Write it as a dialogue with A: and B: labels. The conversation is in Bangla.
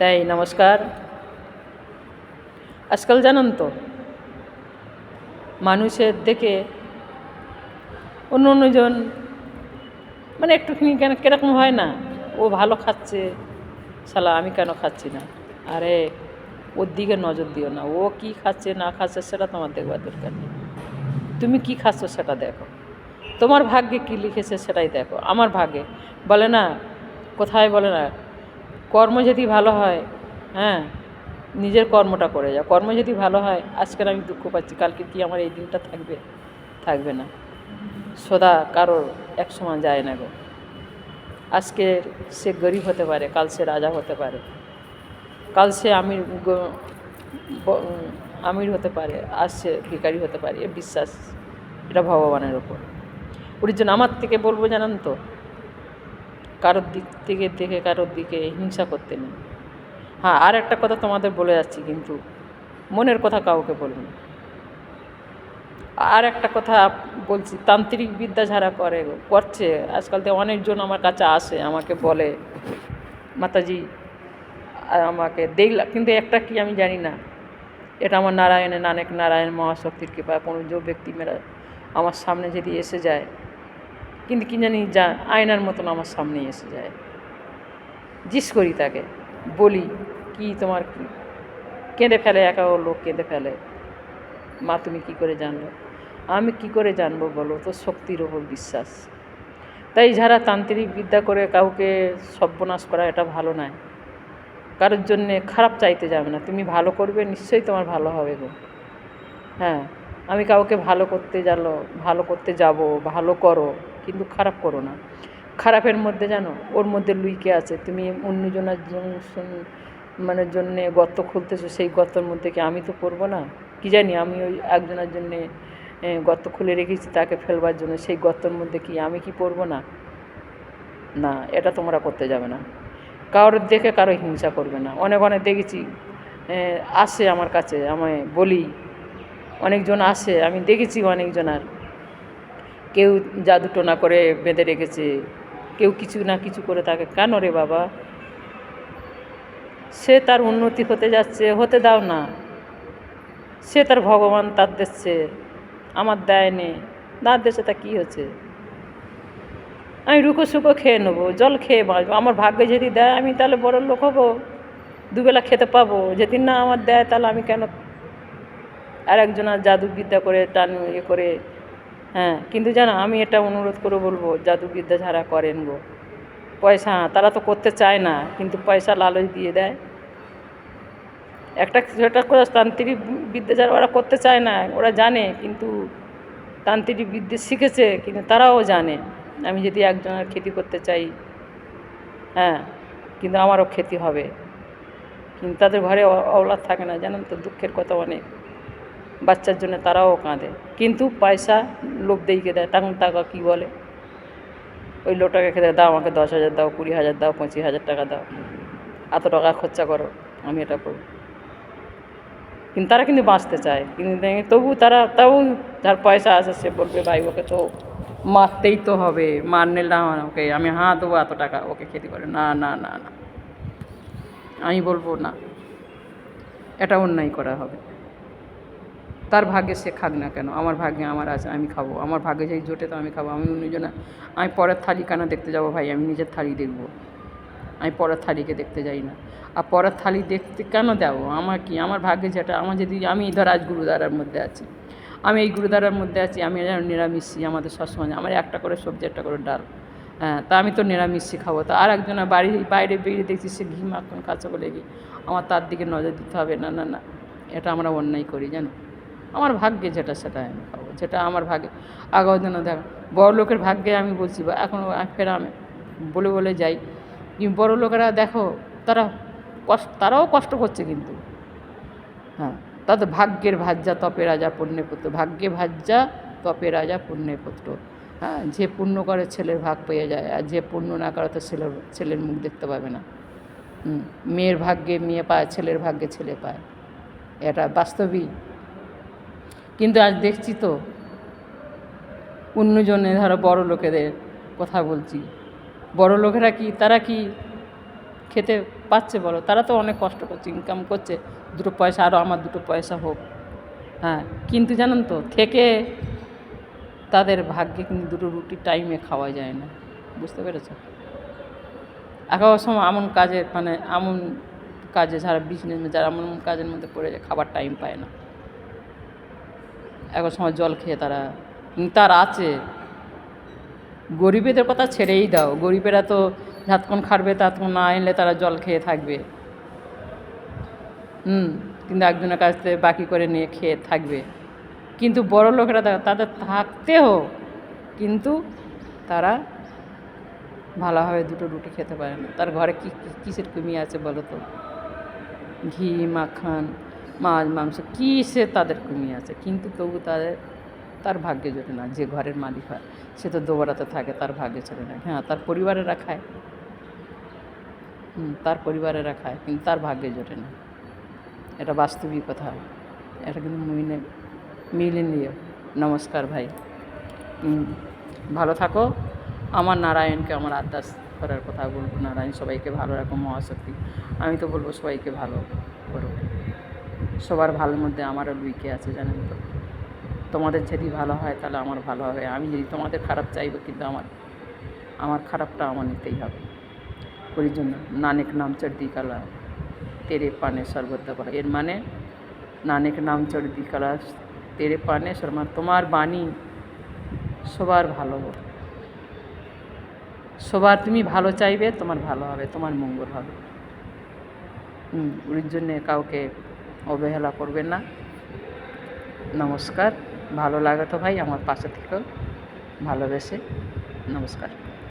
A: তাই নমস্কার। আজকাল জানেন তো মানুষের দেখে অন্য অন্যজন মানে একটুখানি কেন কীরকম হয় না, ও ভালো খাচ্ছে, শালা আমি কেন খাচ্ছি না। আরে ওর দিকে নজর দিও না, ও কি খাচ্ছে না খাচ্ছে সেটা তোমার দেখবার দরকার নেই। তুমি কি খাচ্ছ সেটা দেখো, তোমার ভাগ্যে কি লিখেছে সেটাই দেখো। আমার ভাগ্যে বলে না, কোথায় বলে না, কর্ম যদি ভালো হয়, হ্যাঁ, নিজের কর্মটা করে যাও। কর্ম যদি ভালো হয়, আজকের আমি দুঃখ পাচ্ছি, কালকে কি আমার এই দিনটা থাকবে? থাকবে না। সদা কারোর এক সমান যায় না গো। আজকে সে গরিব হতে পারে, কাল সে রাজা হতে পারে, কাল সে আমির হতে পারে, আজ সে ভিখারি হতে পারে। এ বিশ্বাস, এটা ভগবানের ওপর। ওর জন্য আমার থেকে বলবো জানেন তো, কারোর দিক থেকে দেখে কারোর দিকে হিংসা করতে নেই। হ্যাঁ, আর একটা কথা তোমাদের বলে যাচ্ছি, কিন্তু মনের কথা কাউকে বলবো না। আর একটা কথা বলছি, তান্ত্রিক বিদ্যা যারা করছে আজকাল তো অনেকজন আমার কাছে আসে, আমাকে বলে মাতাজি আমাকে দেখলাম, কিন্তু একটা কি আমি জানি না, এটা আমার নারায়ণ মহাশক্তির কৃপা। কোনো যে ব্যক্তি মেরা আমার সামনে যদি এসে যায়, কিন্তু কি জানি যা আয়নার মতন আমার সামনেই এসে যায়, জিজ্ঞেস করি তাকে, বলি কি তোমার কি, কেঁদে ফেলে, একা লোক কেঁদে ফেলে, মা তুমি কি করে জানলো? আমি কি করে জানবো বলো তো? শক্তির ওপর বিশ্বাস। তাই যারা তান্ত্রিক বিদ্যা করে কাউকে সর্বনাশ করা, এটা ভালো নয়। কারোর জন্যে খারাপ চাইতে যাবে না, তুমি ভালো করবে নিশ্চয়ই তোমার ভালো হবে গো। হ্যাঁ, আমি কাউকে ভালো করতে যাব, ভালো করো, কিন্তু খারাপ করো না। খারাপের মধ্যে জানো ওর মধ্যে লুইকে আছে, তুমি অন্যজনের মানে জন্যে গর্ত খুলতেছো, সেই গর্তের মধ্যে কি আমি তো করবো না? কি জানি আমি ওই একজনের জন্যে গর্ত খুলে রেখেছি তাকে ফেলবার জন্য, সেই গর্তের মধ্যে কি আমি কি পড়বো না? না, এটা তোমরা করতে যাবে না। কারোর দেখে কারো হিংসা করবে না। অনেক দেখেছি আসে আমার কাছে, আমায় বলি, অনেকজন আসে, আমি দেখেছি অনেকজনার, কেউ জাদু টোনা করে বেঁধে রেখেছে, কেউ কিছু না কিছু করে তাকে, কেন রে বাবা? সে তার উন্নতি হতে যাচ্ছে, হতে দাও না। সে তার ভগবান তার দিচ্ছে, আমার দেয়নি, না দেশে তা কী হচ্ছে? আমি রুকো সুকো খেয়ে নেবো, জল খেয়ে বাঁচবো। আমার ভাগ্যে যদি দেয় আমি তাহলে বড় লোক হবো, দুবেলা খেতে পাবো। যেদিন না আমার দেয় তাহলে আমি কেন আর একজনের জাদুবিদ্যা করে করে। হ্যাঁ, কিন্তু জানো আমি এটা অনুরোধ করে বলবো, জাদুবিদ্যা যারা করেন গো, পয়সা তারা তো করতে চায় না, কিন্তু পয়সা লালচ দিয়ে দেয়। সেটা করে তান্ত্রিক বিদ্যা যারা ওরা করতে চায় না, ওরা জানে, কিন্তু তান্ত্রিক বিদ্যা শিখেছে, কিন্তু তারাও জানে আমি যদি একজনের ক্ষতি করতে চাই, হ্যাঁ, কিন্তু আমারও ক্ষতি হবে। কিন্তু তাদের ঘরে অওলাদ থাকে না, জানেন তো, দুঃখের কথা অনেক। বাচ্চার জন্য তারাও কাঁদে, কিন্তু পয়সা লোভ দেইকে দেয়। তখন টাকা কী বলে, ওই লোকটাকে খেতে দাও, আমাকে 10,000 দাও, 20,000 দাও, 25,000 টাকা দাও, এত টাকা খরচা করো, আমি এটা করব। কিন্তু তারা কিন্তু বাঁচতে চায়, কিন্তু তাও যার পয়সা আছে সে বলবে ভাই ওকে তো মারতেই তো হবে, মারলে না ওকে আমি দেবো এত টাকা, ওকে খেতে করে। না না না না, আমি বলবো না, এটা অন্যায় করা হবে। তার ভাগ্যে সে খাক না কেন, আমার ভাগ্যে আমার আছে, আমি খাবো। আমার ভাগ্যে যেই জোটে তো আমি খাবো। আমি অন্যজনা, আমি পরের থালি কেন দেখতে যাব ভাই? আমি নিজের থালি দেখবো, আমি পরের থালিকে দেখতে যাই না। আর পরের থালি দেখতে কেন দেবো? আমার কি, আমার ভাগ্যে যেটা, আমার যদি, আমি ধর আজ গুরুদ্বারার মধ্যে আছি, আমি এই গুরুদ্বারার মধ্যে আছি, আমি নিরামিষি, আমাদের সবসময় আমার একটা করে সবজি, একটা করে ডাল, হ্যাঁ, তা আমি তো নিরামিষই খাবো। তা আর একজনের বাইরে বেরিয়ে দেখছি সে ঘি মাখন খাচ্ছে বলে কি আমার তার দিকে নজর দিতে হবে? না না না, এটা আমরা অন্যায় করি জানো। আমার ভাগ্যে যেটা সেটা আমি খাবো, যেটা আমার ভাগ্যে। আগাও যেন দেখো বড় লোকের ভাগ্যে, আমি বলছি বা এখন ফের আমি বলে যাই, বড় লোকেরা দেখো তারাও কষ্ট করছে, কিন্তু হ্যাঁ, তাদের ভাগ্যের ভাজ্যা তপে রাজা পুণ্যে পুত্র, ভাগ্যে ভাজ্যা তপে রাজা পুণ্যে পুত্র। হ্যাঁ, যে পুণ্য করে ছেলের ভাগ পেয়ে যায়, আর যে পুণ্য না করে তো ছেলের মুখ দেখতে পাবে না। মেয়ের ভাগ্যে মেয়ে পায়, ছেলের ভাগ্যে ছেলে পায়, এটা বাস্তবিক। কিন্তু আজ দেখছি তো অন্যজনে, ধরো বড় লোকেদের কথা বলছি, বড় লোকেরা কি, তারা কি খেতে পাচ্ছে বলো? তারা তো অনেক কষ্ট করছে, ইনকাম করছে, দুটো পয়সা, আরও আমার দুটো পয়সা হোক। হ্যাঁ, কিন্তু জানেন তো থেকে তাদের ভাগ্যে কিন্তু দুটো রুটি টাইমে খাওয়া যায় না, বুঝতে পেরেছো? এক এক সময় এমন কাজে মানে এমন কাজে যারা বিজনেস, যারা এমন এমন কাজের মধ্যে পড়ে যায় খাবার টাইম পায় না। এক এক সময় জল খেয়ে তারা, তার আছে। গরিবেদের কথা ছেড়েই দাও, গরিবেরা তো যতক্ষণ খাটবে ততক্ষণ না এলে তারা জল খেয়ে থাকবে। কিন্তু একজনের কাছ থেকে বাকি করে নিয়ে খেয়ে থাকবে। কিন্তু বড় লোকেরা তাদের থাকতেও কিন্তু তারা ভালোভাবে দুটো রুটি খেতে পারে না। তার ঘরে কিসের কমি আছে বলো তো? ঘি, মাখন, মাছ, মাংস কিসের তাদের কমি আছে, কিন্তু তবু তার ভাগ্যে জোটে না। যে ঘরের মালিক হয় সে তো দোবারাতে থাকে, তার ভাগ্যে চলে না। হ্যাঁ, তার পরিবারেরা খায়, তার পরিবারেরা খায়, কিন্তু তার ভাগ্যে জোটে না। এটা বাস্তবিক কথা, এটা কিন্তু মিলে নিও। নমস্কার ভাই, ভালো থাকো। আমার নারায়ণকে আমার আরদাস করার কথা বলবো, নারায়ণ সবাইকে ভালো রাখো, মহাশক্তি। আমি তো বলবো সবাইকে ভালো করো। সবার ভালোর মধ্যে আমারও লুইকে আছে, জানেন তো? তোমাদের যদি ভালো হয় তাহলে আমার ভালো হবে। আমি যদি তোমাদের খারাপ চাইবো, কিন্তু আমার খারাপটা আমার নিতেই হবে। ওই জন্য নানক নাম চড়দি কালা তেরে পানে সর্বত পালা, এর মানে নানক নাম চড়দি কালা তেরে পানে সর্বত, তোমার বাণী সবার ভালো, সবার তুমি ভালো চাইবে, তোমার ভালো হবে, তোমার মঙ্গল হবে। ওর জন্যে কাউকে অবহেলা করবেন না। নমস্কার, ভালো লাগে তো ভাই আমার পাশে থেকেও ভালোবেসে। নমস্কার।